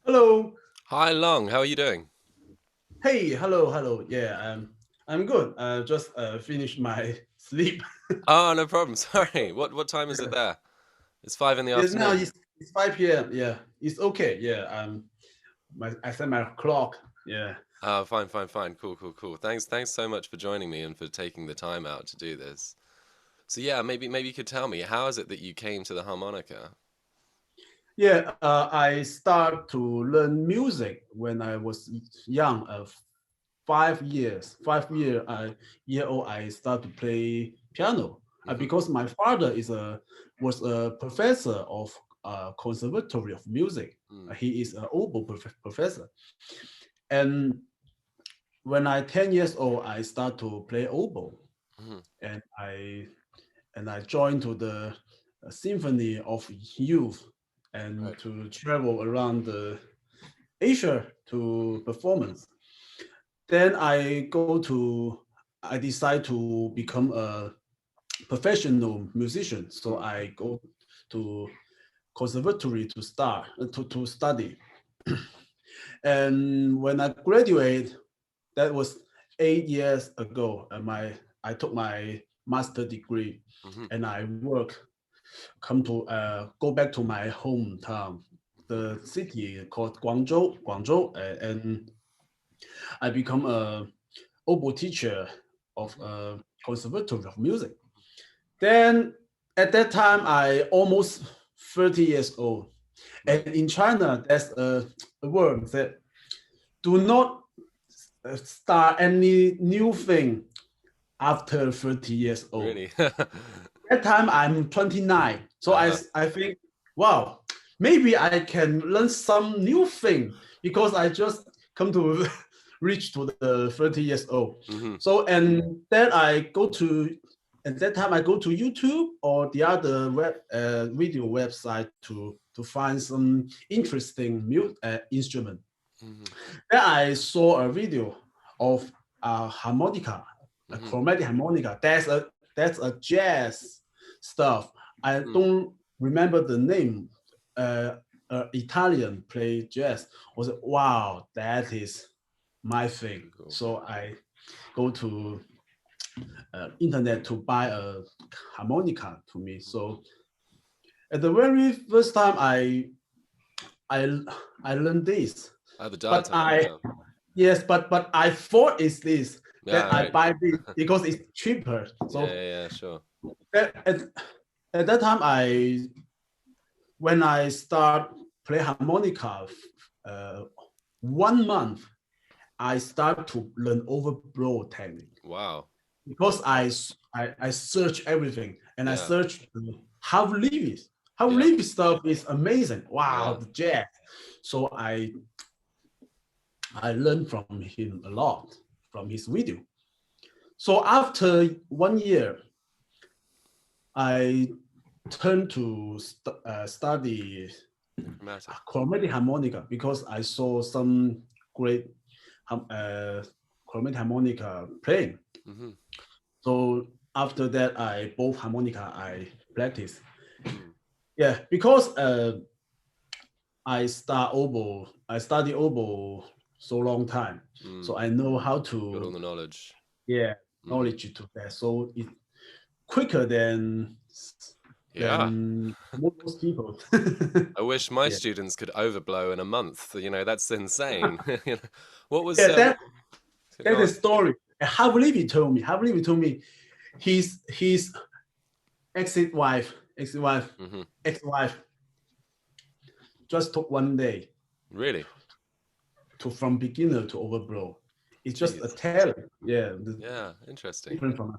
Hello. Hi, Long. How are you doing? Hey, hello. Yeah, I'm good. Just finished my sleep. Oh, no problem. Sorry. What time is it there? It's 5 in the Yeah, now afternoon. it's 5 p.m. Yeah, it's okay. Yeah, I set my clock. Yeah. Oh, fine. Cool. Thanks so much for joining me and for taking the time out to do this. So yeah, maybe you could tell me, how is it that you came to the harmonica? Yeah, I start to learn music when I was young. 5 years, 5 year year old. I start to play piano Hmm. because my father was a professor of conservatory of music. Mm. He is an oboe professor, and when I 10 years old, I start to play oboe, Hmm. and I joined to the symphony of youth and Right. to travel around Asia to performance. Then I decide to become a professional musician. So Mm. I go to conservatory to study. And when I graduate, that was 8 years ago. I took my master degree, Hmm. and I go back to my hometown, Hmm. the city called Guangzhou, and I become a oboe teacher of Hmm. a conservatory of music. Then at that time, I almost 30 years old. And Right. in China, there's a word that do not start any new thing after 30 years old. Really? That time I'm 29. So Uh-huh. I think, wow, maybe I can learn some new thing because I just come to reach to the 30 years old. Hmm. So, and then at that time I go to YouTube or the other video website to find some interesting instrument. Hmm. Then I saw a video of a harmonica, a Hmm. chromatic harmonica. That's a jazz stuff. I Mm. don't remember the name. Italian play jazz. I was like, wow, that is my thing. Very cool. So I go to internet to buy a harmonica to me. So at the very first time I I learned this, Oh, the but diatone, I yeah. yes, but I thought it's this Yeah, that I right. buy this because it's cheaper. Yeah, So sure. at, at, at that time, when I start play harmonica, uh, 1 month I start to learn overblow technique Wow. because Wow. I search everything and I Yeah. search how Lewis how Yeah. Lewis stuff is amazing. Wow, Yeah. the jazz. So I learned from him a lot from his video. So after 1 year, I turned to study Dramatic. chromatic harmonica because I saw some great uh, chromatic harmonica playing. Hmm. So after that, I both harmonica I practice. Mm. Yeah, because I study oboe so long time, so Mm. I know how Got all to the knowledge. yeah Hmm. knowledge to that. So it quicker Yeah. than most people. I wish my Yeah, students could overblow in a month. That's insane. You know, what was yeah. That go on? is story. How believe he told me his Hmm. ex-wife just took 1 day Really? to from beginner to overblow. It's just a Jeez. talent. Yeah, Yeah, interesting. different from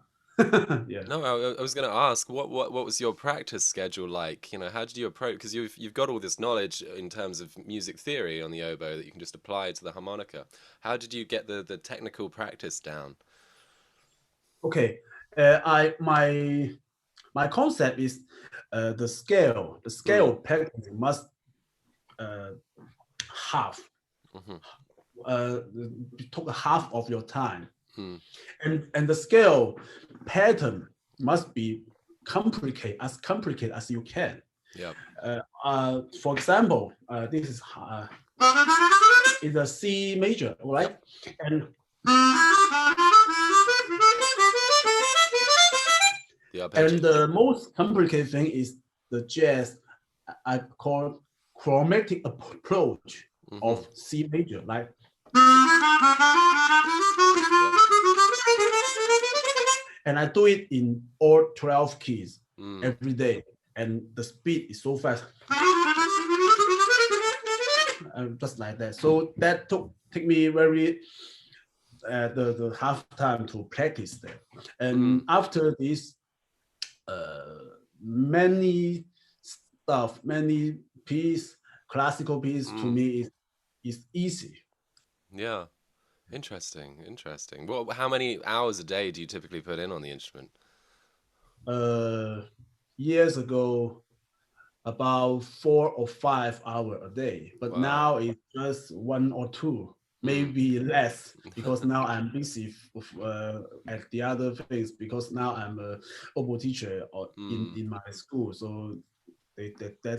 yeah. No, I was going to ask, what was your practice schedule like? How did you approach? Because you've got all this knowledge in terms of music theory on the oboe that you can just apply to the harmonica. How did you get the technical practice down? Okay. I my concept is the scale. The Mm. scale pattern must uh, half Hmm. uh, took half of your time, Mm. and the scale pattern must be complicated as you can. Yep. For example, this is a C major, right? Yep. And The and arpeggios. the most complicated thing is the jazz I call chromatic approach Mm-hmm. of C major, like. Yep. And I do it in all 12 keys Mm. every day. And the speed is so fast. Just like that. So that take me very the half time to practice that. And Mm. after this, many stuff, many piece, classical piece to Mm. me is easy. Yeah. Interesting. Interesting. Well, how many hours a day do you typically put in on the instrument? Uh, Years ago, about 4 or 5 hours a day, but Wow. now it's just 1 or 2, Mm. maybe less, because now I'm busy at the other things, because now I'm a oboe teacher Mm. in my school, so they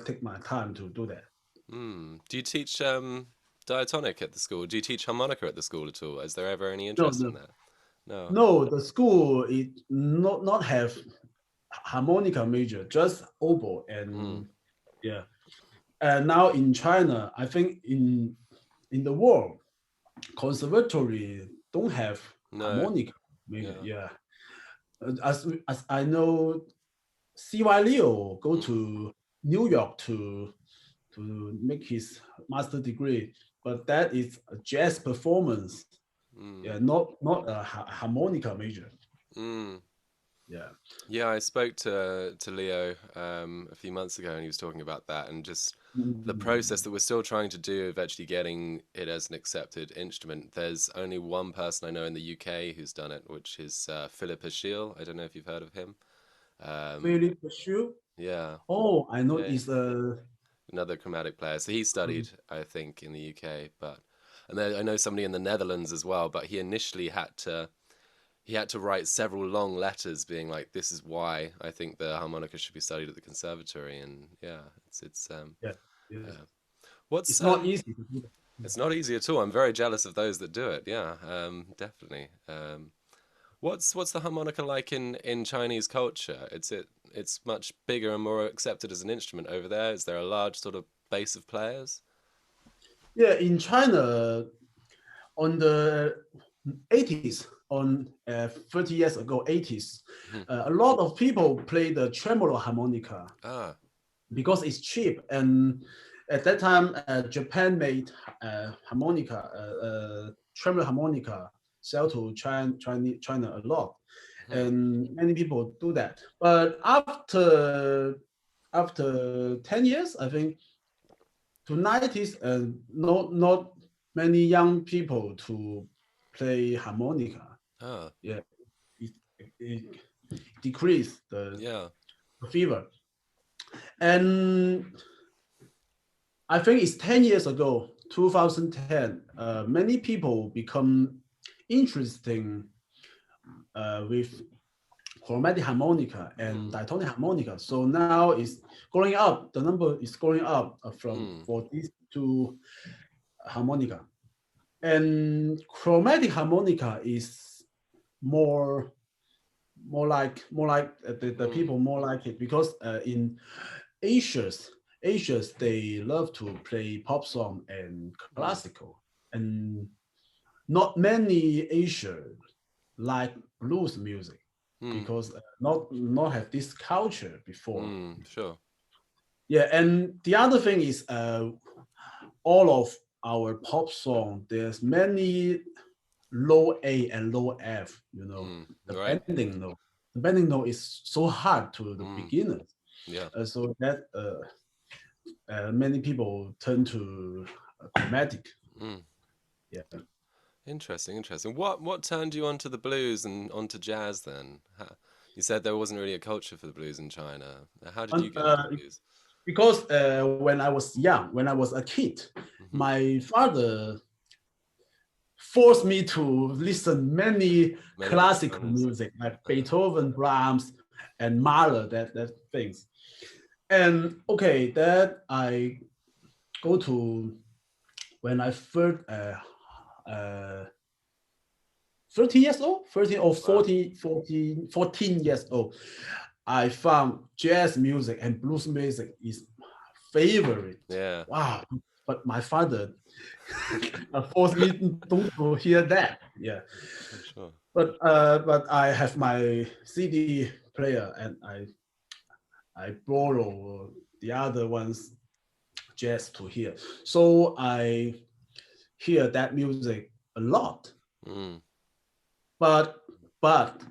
take my time to do that. Mm. Do you teach diatonic at the school? Do you teach harmonica at the school at all? Is there ever any No, interest in no, that? No. no, the school it not have harmonica major, just oboe. Mm. And yeah, and now in China, I think in the world, conservatory don't have No. harmonica major. Yeah. Yeah, as I know, CY Leo go Mm. to New York to make his master degree, but that is a jazz performance. Mm. Yeah, not a harmonica major. Mm. Yeah. Yeah, I spoke to Leo a few months ago, and he was talking about that, and just the process Mm. that we're still trying to do of actually getting it as an accepted instrument. There's only one person I know in the UK who's done it, which is Philip Achille. I don't know if you've heard of him. Um, Philip Shu. yeah, Oh, I know yeah, is a. another chromatic player. So he studied, I think, in the UK, but and then I know somebody in the Netherlands as well. But he initially had to write several long letters being like, this is why I think the harmonica should be studied at the conservatory. And yeah, it's Yeah, yeah. yeah. What's It's not easy to do that. it's not easy at all. I'm very jealous of those that do it. Yeah, definitely. What's the harmonica like in Chinese culture? It's much bigger and more accepted as an instrument over there. Is there a large sort of base of players? Yeah, in China, on the 80s, on 30 years ago, 80s, Mhm. a lot of people play the tremolo harmonica Ah, because it's cheap. And at that time, Japan made harmonica, tremolo harmonica, sell to China a lot. mhm. And many people do that. But after 10 years, I think, to 90s, not many young people to play harmonica. Ah, Yeah, it, it decreased yeah. the fever. And I think it's 10 years ago, 2010, many people become interesting with chromatic harmonica and Mm, diatonic harmonica. So now it's going up. The number is going up from mm, for these two harmonica. And chromatic harmonica is more more like the mm, people more like it, because in Asia's they love to play pop song and mm, classical, and not many Asians like blues music, mm, because not have this culture before. sure. Yeah, and the other thing is all of our pop song, there's many low A and low F, the Right. bending note. The bending note is so hard to the Mm, beginners. yeah. So that many people turn to chromatic. Mm. Yeah. Interesting, interesting. What turned you onto the blues and onto jazz then? You said there wasn't really a culture for the blues in China. How did you And, get into the blues? because when I was young, when I was a kid, Hmm. my father forced me to listen many Many classical composers. music like Uh, Beethoven, Brahms, and Mahler, that things. And okay, that I go to when I first 30 years old, 13 or Wow. 14 years old, I found jazz music and blues music is favorite. Yeah. Wow. But my father forced me don't to hear that. Yeah. I'm sure. But I have my CD player and I borrow the other ones just to hear. So I hear that music a lot. Mm. But but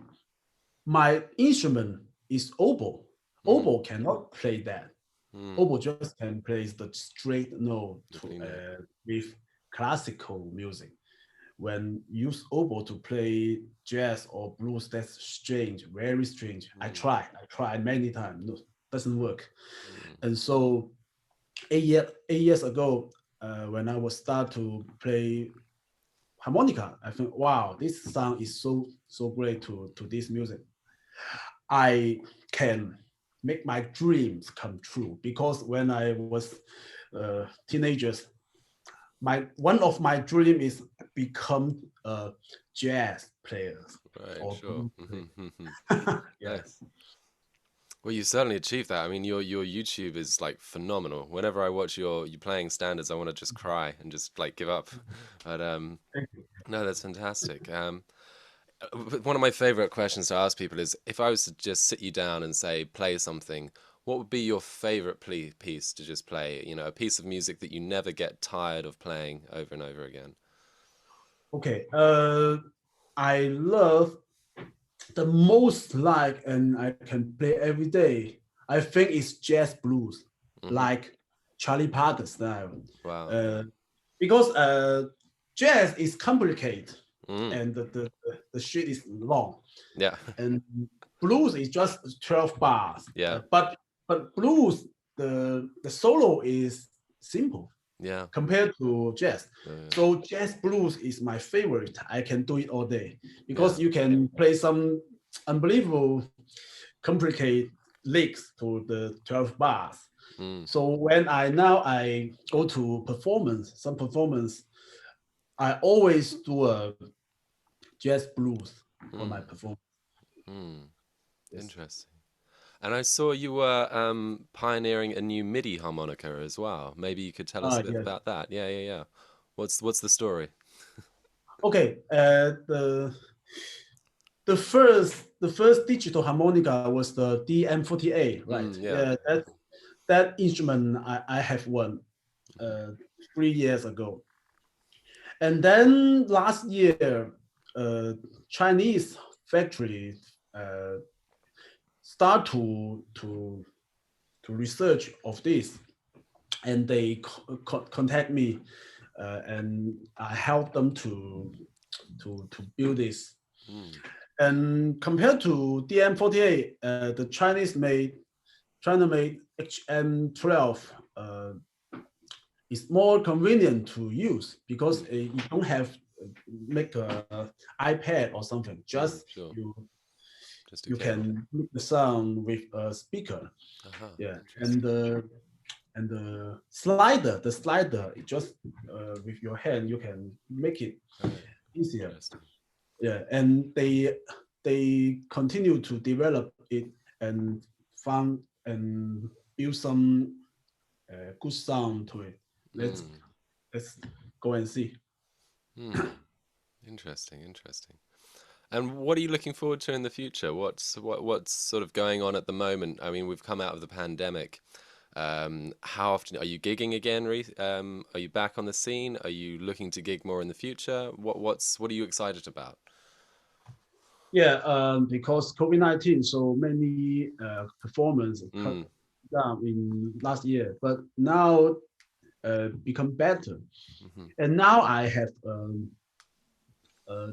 my instrument is oboe. Mm. Oboe cannot play that. Mm. Oboe just can play the straight note The to clean note. with classical music. When use oboe to play jazz or blues, that's strange, very strange. Mm. I tried many times. No, doesn't work. Mm. And so 8 years ago, when I was start to play harmonica, I think, wow, this sound is so great to this music. I can make my dreams come true because when I was teenagers, my one of my dream is become a jazz player Right. or Sure. blues Mm-hmm. player. Yeah. Nice. Well, you certainly achieved that. I mean, your YouTube is like phenomenal. Whenever I watch you playing standards, I want to just cry and just like give up. But Thank you. no, that's fantastic. One of my favorite questions to ask people is, if I was to just sit you down and say play something, what would be your favorite piece to just play? You know, a piece of music that you never get tired of playing over and over again. Okay. I love the most like and I can play every day. I think it's jazz blues, Hmm. like Charlie Parker style. Wow. Uh, because jazz is complicated Mm. and the shit is long. Yeah. And blues is just 12 bars. Yeah. But blues, the solo is simple Yeah. compared to jazz. Uh, So jazz blues is my favorite. I can do it all day yeah. because you can play some unbelievable complicated licks to the 12 bars. Mm. So when I go to some performance, I always do a jazz blues for my Mm. performance. Mm. Yes. Interesting. And I saw you were pioneering a new MIDI harmonica as well. Maybe you could tell us a bit Yes. about that. Yeah, yeah, yeah. What's the story? Okay. The first digital harmonica was the DM48, right? Mm, yeah. Yeah, that instrument I have one Hmm. 3 years ago. And then last year, Chinese factory uh, start to research of this, and they contact me, and I help them to build this. Mm, And compared to DM48, the China made HM12 is more convenient to use because mm, you don't have make a iPad or something. mm, Just sure. Just a you cable. can make the sound with a speaker. Aha, Yeah, interesting. and the slider, it just with your hand you can make it Right. easier. Interesting. Yeah, and they continue to develop it and found and build some good sound to it. Let's Mm, let's go and see. mm, interesting, interesting. And what are you looking forward to in the future? What's sort of going on at the moment? I mean, we've come out of the pandemic. How often are you gigging again? Are you back on the scene? Are you looking to gig more in the future? What are you excited about? Yeah, because COVID-19, so many performance cut Mm, down in last year, but now become better. hmm. And now I have a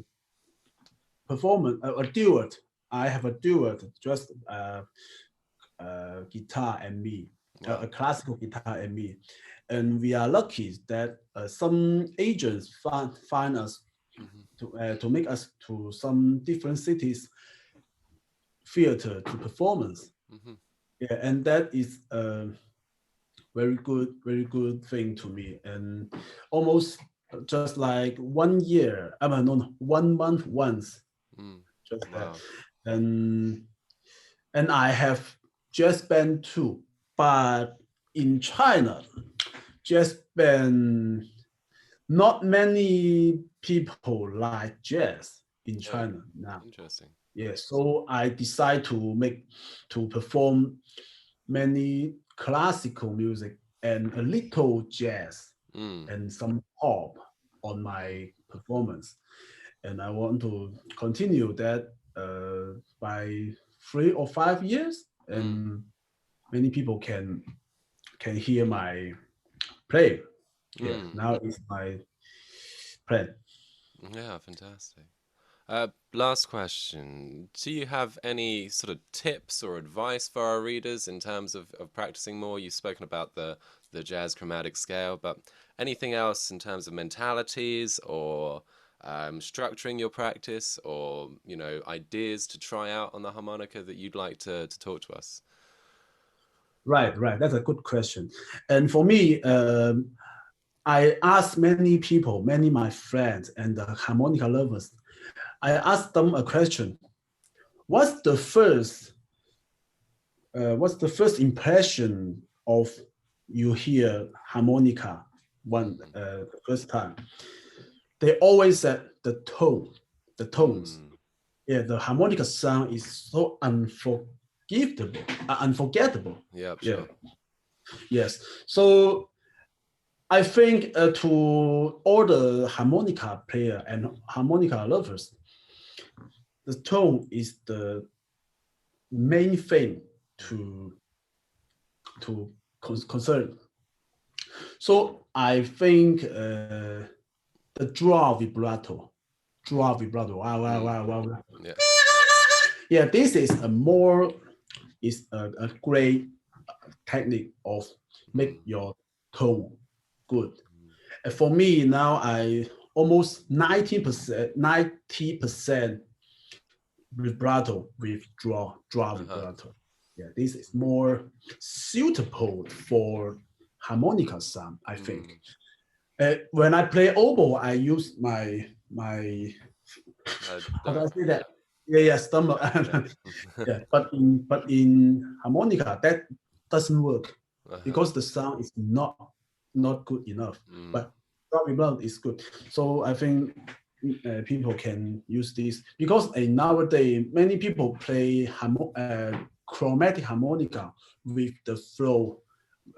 performance, a duet. I have a duet, just guitar and me, Wow. a classical guitar and me. And we are lucky that some agents find us Hmm. to make us to some different cities theater to performance. Hmm. Yeah, and that is a very good thing to me. And almost just like 1 year, I mean, no, 1 month once, Mm. just that. Wow. And I have just been too, but in China, just been not many people like jazz in Oh, China now. interesting. Yeah, so I decide to perform many classical music and a little jazz Mm. and some pop on my performance. And I want to continue that by 3 or 5 years, Mm. and many people can hear my play. Yeah, Mm. now it's my plan. Yeah, fantastic. Last question. Do you have any sort of tips or advice for our readers in terms of practicing more? You've spoken about the jazz chromatic scale, but anything else in terms of mentalities or structuring your practice or, you know, ideas to try out on the harmonica that you'd like to talk to us? Right, right. That's a good question. And for me, I asked many people, many my friends and the harmonica lovers, I asked them a question. What's the first what's the first impression of you hear harmonica one Mm. first time? They always said the tone, the tones. Mm. Yeah, the harmonica sound is so unforgettable. Yep, Yeah, sure. yes. So I think to all the harmonica player and harmonica lovers, the tone is the main thing to concern. So I think the draw vibrato, wow, wow, Mm. wow, wow. Yeah. Yeah, this is a more is a great technique of Mm. make your tone good. And for me now, I almost 90% vibrato with draw Uh-huh. vibrato. Yeah, this is more suitable for harmonica sound, I think. Mm. When I play oboe, I use my how do I Stomach. say Yeah. that? Yeah, yeah, stomach. Yeah. Yeah, but in harmonica that doesn't work Uh-huh. because the sound is not good enough. Mm. But Robbie Brown is good, so I think people can use this because nowadays many people play chromatic harmonica with the flow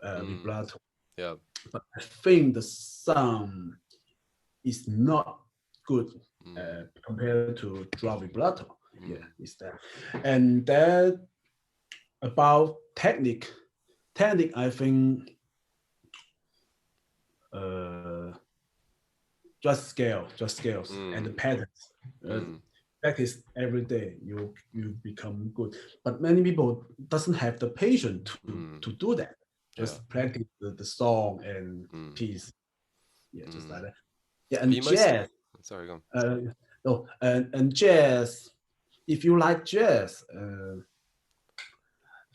Mm. vibrato. Yeah. But I think the sound is not good Mm. compared to draw vibrato. Yeah, Mm. is that. And that about technique, I think uh, just scales and the Mm. patterns. Uh, Mm. Practice every day, you become good. But many people doesn't have the patience Mm. to do that. Yeah. Just practice the song and Mm. piece. Yeah, just like Mm. that. Yeah, Are and you mostly? jazz. Sorry, go on. Uh, no, and jazz. If you like jazz,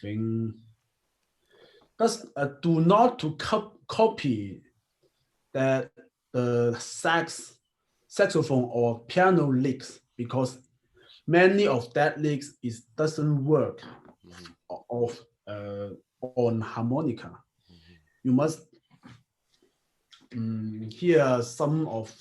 think just do not to copy that the saxophone or piano licks because many of that licks is doesn't work Mm-hmm. of on harmonica. Mm-hmm. You must hear some of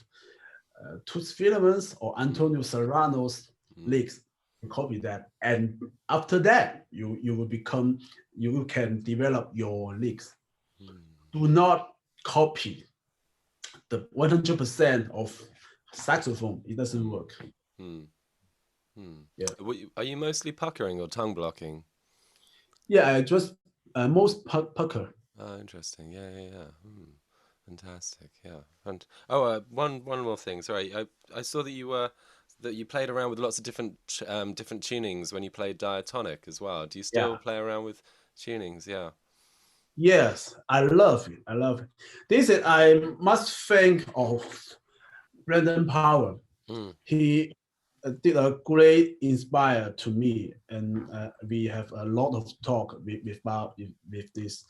Toots Filaments or Antonio Serrano's Mm-hmm. licks and copy that, and after that you will become you can develop your licks. Do not copy the 100% of saxophone. It doesn't Mm-hmm. work. Mm. Mm. Yeah. Are you mostly puckering or tongue blocking? Yeah, I just most pucker. Oh, interesting. Yeah, yeah, yeah. Hmm. Fantastic. Yeah. And oh, one more thing. Sorry, I saw that you played around with lots of different tunings when you played diatonic as well. Do you still Yeah. play around with tunings? Yeah. Yes, I love it. I love it. This is I must think of Brandon Power. Mm. He did a great inspire to me, and we have a lot of talk with this.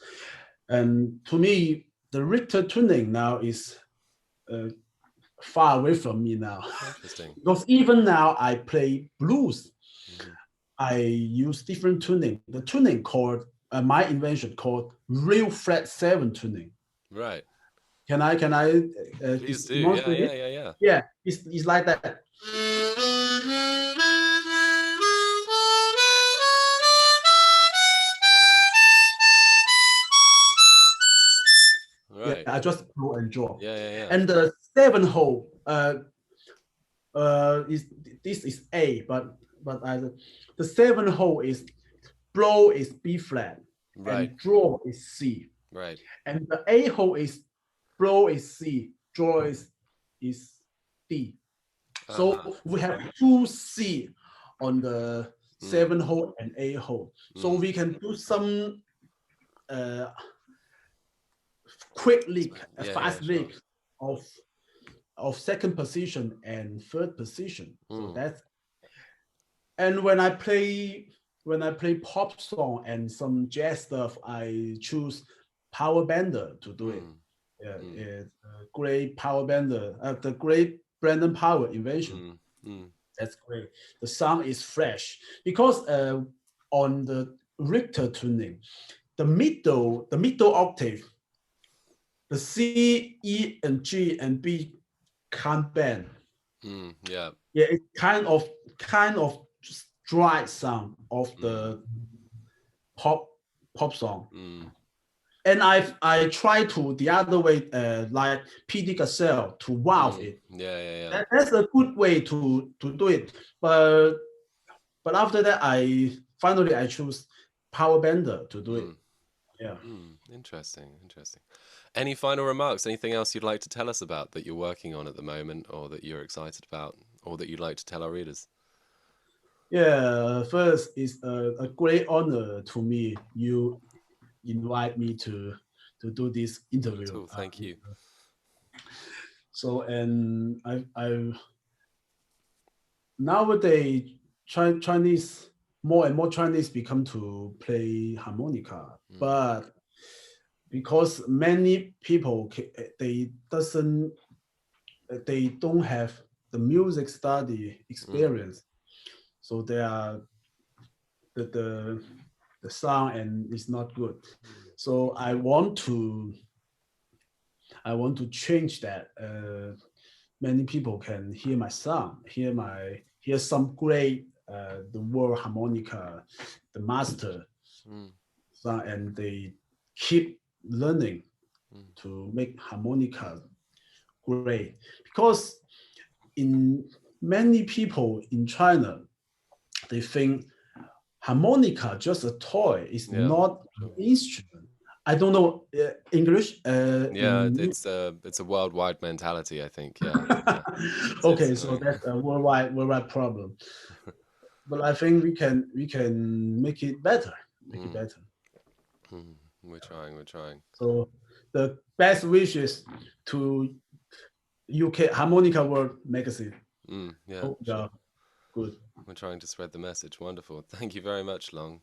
And to me, the Richter tuning now is far away from me now. Interesting. Because even now I play blues, Mm-hmm. I use different tuning. The tuning called my invention called real flat 7 tuning. Right. Can I Please do. Yeah, demonstrate yeah, it? yeah, yeah. Yeah, it's like that. Yeah, Right. I just blow and draw. Yeah, yeah, yeah. And the 7 hole is this is A, but the 7 hole is blow is B flat Right. and draw is C. Right. And the A hole is blow is C, draw is D. Uh-huh. So we have two C on the Mm, 7 hole and A hole. So mm. we can do some uh, quick lick, a Yeah, yeah, fast sure. lick of second position and third position. So Mm, that's, and when I play pop song and some jazz stuff, I choose power bender to do it. mm, Yeah, mm, it's a great power bender, the great Brandon Power invention. mm, mm, That's great. The sound is fresh because on the Richter tuning, the middle octave, the C, E, and G and B can't bend. yeah. Yeah, it's kind of just dry sound of Mm, the pop pop song. mm, And I try to the other way, like PD Gazelle to wow mm. it. Yeah, yeah, yeah. That's a good way to do it. But after that, I choose Power Bender to do it. Mm, Yeah. interesting, interesting. Any final remarks? Anything else you'd like to tell us about that you're working on at the moment, or that you're excited about, or that you'd like to tell our readers? Yeah. First, it's a great honor to me. You invite me to do this Not at interview. all. Thank you. So, and I nowadays Chinese, more and more Chinese become to play harmonica, Mm, but because many people they don't have the music study mm, experience, so they are the the sound and it's not good. mm, So I want to change that. Many people can hear my sound, hear some great the world harmonica, the master mm, sound, and they keep learning mm, to make harmonica great. Because in many people in China, they think harmonica just a toy, it's yeah. not an Sure. instrument. I don't know English Yeah, in it's a worldwide mentality, I think. Yeah, yeah. okay, It's so that's a worldwide problem. But I think we can make it better, make it mm, better. mm. We're trying, we're trying. So the best wishes to UK Harmonica World Magazine. Yeah, Hope you sure. are good. We're trying to spread the message. Wonderful. Thank you very much, Long.